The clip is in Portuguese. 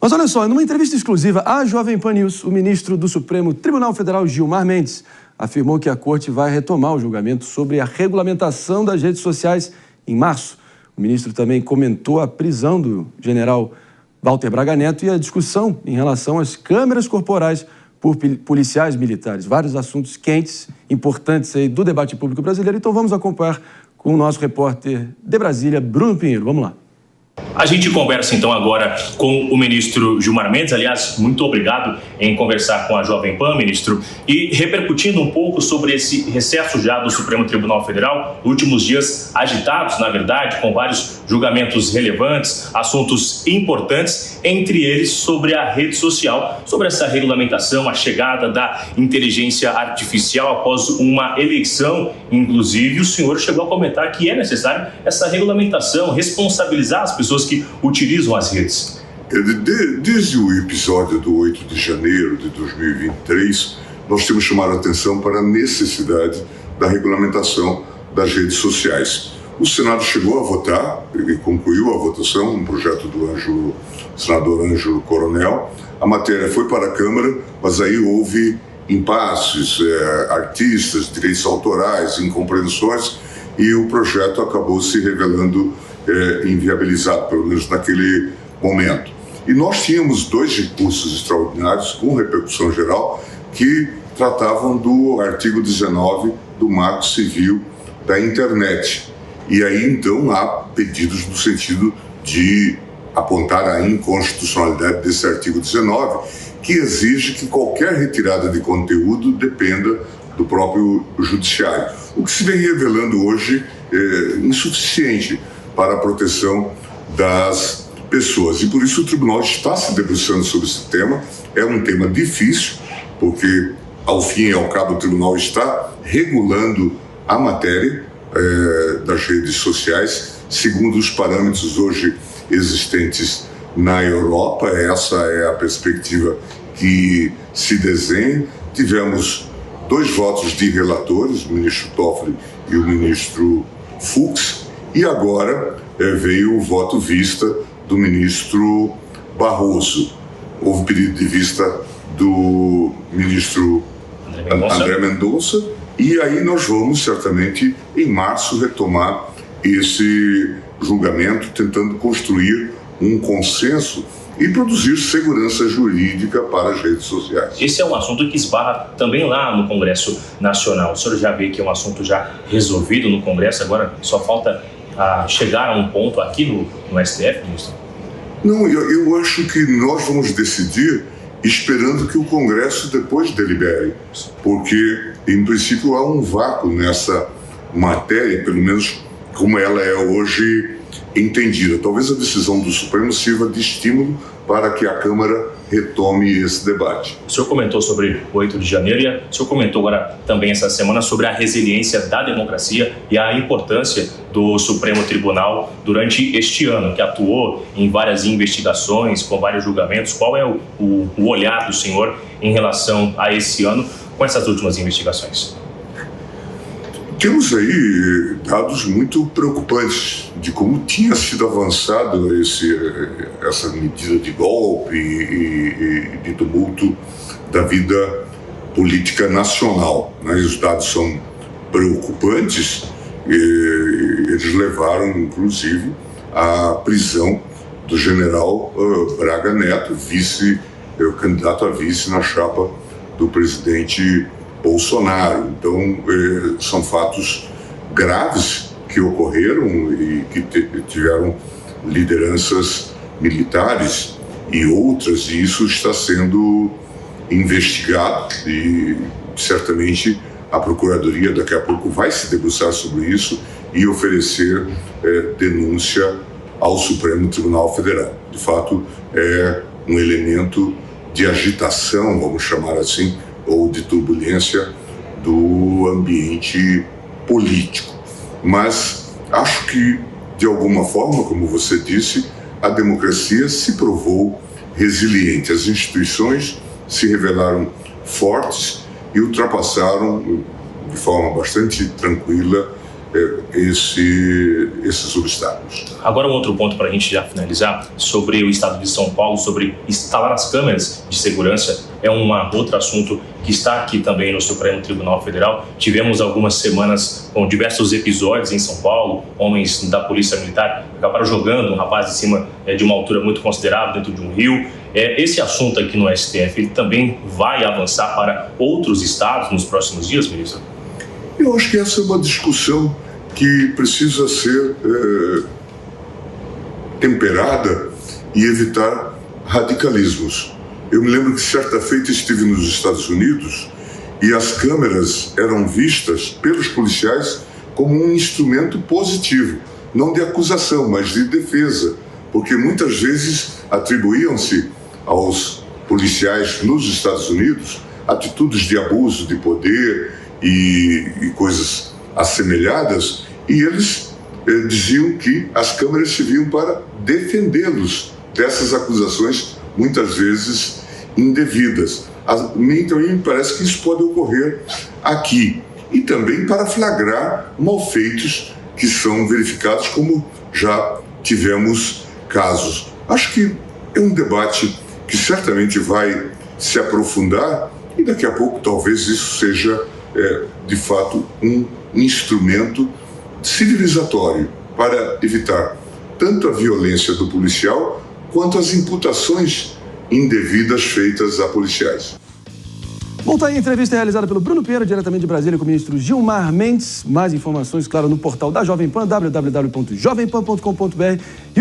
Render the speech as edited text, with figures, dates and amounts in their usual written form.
Mas olha só, numa entrevista exclusiva à Jovem Pan News, o ministro do Supremo Tribunal Federal, Gilmar Mendes, afirmou que a Corte vai retomar o julgamento sobre a regulamentação das redes sociais em março. O ministro também comentou a prisão do general Walter Braga Neto e a discussão em relação às câmeras corporais por policiais militares. Vários assuntos quentes, importantes aí do debate público brasileiro. Então vamos acompanhar com o nosso repórter de Brasília, Bruno Pinheiro. Vamos lá. A gente conversa então agora com o ministro Gilmar Mendes. Aliás, muito obrigado em conversar com a Jovem Pan, ministro. E repercutindo um pouco sobre esse recesso já do Supremo Tribunal Federal, últimos dias agitados, na verdade, com vários julgamentos relevantes, assuntos importantes, entre eles sobre a rede social, sobre essa regulamentação, a chegada da inteligência artificial após uma eleição. Inclusive, o senhor chegou a comentar que é necessário essa regulamentação, responsabilizar as pessoas que utilizam as redes. Desde o episódio do 8 de janeiro de 2023, nós temos chamado a atenção para a necessidade da regulamentação das redes sociais. O Senado chegou a votar, ele concluiu a votação, um projeto do senador Ângelo Coronel. A matéria foi para a Câmara, mas aí houve impasses, artistas, direitos autorais, incompreensões, e o projeto acabou se revelando inviabilizado, pelo menos naquele momento. E nós tínhamos 2 recursos extraordinários com repercussão geral que tratavam do artigo 19 do Marco Civil da Internet. E aí, então, há pedidos no sentido de apontar a inconstitucionalidade desse artigo 19, que exige que qualquer retirada de conteúdo dependa do próprio judiciário. O que se vem revelando hoje é insuficiente para a proteção das pessoas. E por isso o tribunal está se debruçando sobre esse tema. É um tema difícil, porque ao fim e ao cabo o tribunal está regulando a matéria das redes sociais, segundo os parâmetros hoje existentes na Europa. Essa é a perspectiva que se desenha. Tivemos 2 votos de relatores, o ministro Toffoli e o ministro Fux, e agora veio o voto vista do ministro Barroso. Houve pedido de vista do ministro André Mendonça, e aí nós vamos certamente em março retomar esse julgamento, tentando construir um consenso e produzir segurança jurídica para as redes sociais. Esse é um assunto que esbarra também lá no Congresso Nacional. O senhor já vê que é um assunto já resolvido no Congresso, agora só falta chegar a um ponto aqui no STF, ministro? Não, eu acho que nós vamos decidir esperando que o Congresso depois delibere, porque em princípio há um vácuo nessa matéria, pelo menos como ela é hoje entendida. Talvez a decisão do Supremo sirva de estímulo para que a Câmara retome esse debate. O senhor comentou sobre o 8 de janeiro e o senhor comentou agora também essa semana sobre a resiliência da democracia e a importância do Supremo Tribunal durante este ano, que atuou em várias investigações, com vários julgamentos. Qual é o olhar do senhor em relação a esse ano com essas últimas investigações? Temos aí dados muito preocupantes de como tinha sido avançado essa medida de golpe e de tumulto da vida política nacional, né? Os dados são preocupantes e eles levaram, inclusive, à prisão do general Braga Neto, candidato a vice na chapa do presidente Bolsonaro. Então, são fatos graves que ocorreram e que tiveram lideranças militares e outras, e isso está sendo investigado e certamente a Procuradoria daqui a pouco vai se debruçar sobre isso e oferecer denúncia ao Supremo Tribunal Federal. De fato, é um elemento de agitação, vamos chamar assim, ou de turbulência do ambiente político. Mas acho que, de alguma forma, como você disse, a democracia se provou resiliente. As instituições se revelaram fortes e ultrapassaram, de forma bastante tranquila, esses obstáculos. Agora um outro ponto para a gente já finalizar, sobre o estado de São Paulo, sobre instalar as câmeras de segurança, é um outro assunto que está aqui também no Supremo Tribunal Federal. Tivemos algumas semanas com diversos episódios em São Paulo, homens da Polícia Militar acabaram jogando um rapaz em cima de uma altura muito considerável dentro de um rio. Esse assunto aqui no STF, ele também vai avançar para outros estados nos próximos dias, ministro? Eu acho que essa é uma discussão que precisa ser temperada e evitar radicalismos. Eu me lembro que certa feita estive nos Estados Unidos e as câmeras eram vistas pelos policiais como um instrumento positivo, não de acusação, mas de defesa, porque muitas vezes atribuíam-se aos policiais nos Estados Unidos atitudes de abuso de poder e coisas assemelhadas, e eles diziam que as câmeras serviam para defendê-los dessas acusações, muitas vezes indevidas. Então, me parece que isso pode ocorrer aqui, e também para flagrar malfeitos que são verificados, como já tivemos casos. Acho que é um debate que certamente vai se aprofundar, e daqui a pouco talvez isso seja de fato um instrumento civilizatório para evitar tanto a violência do policial quanto as imputações indevidas feitas a policiais. Bom, tá aí a entrevista realizada pelo Bruno Pinheiro, diretamente de Brasília, com o ministro Gilmar Mendes. Mais informações, claro, no portal da Jovem Pan, www.jovempan.com.br.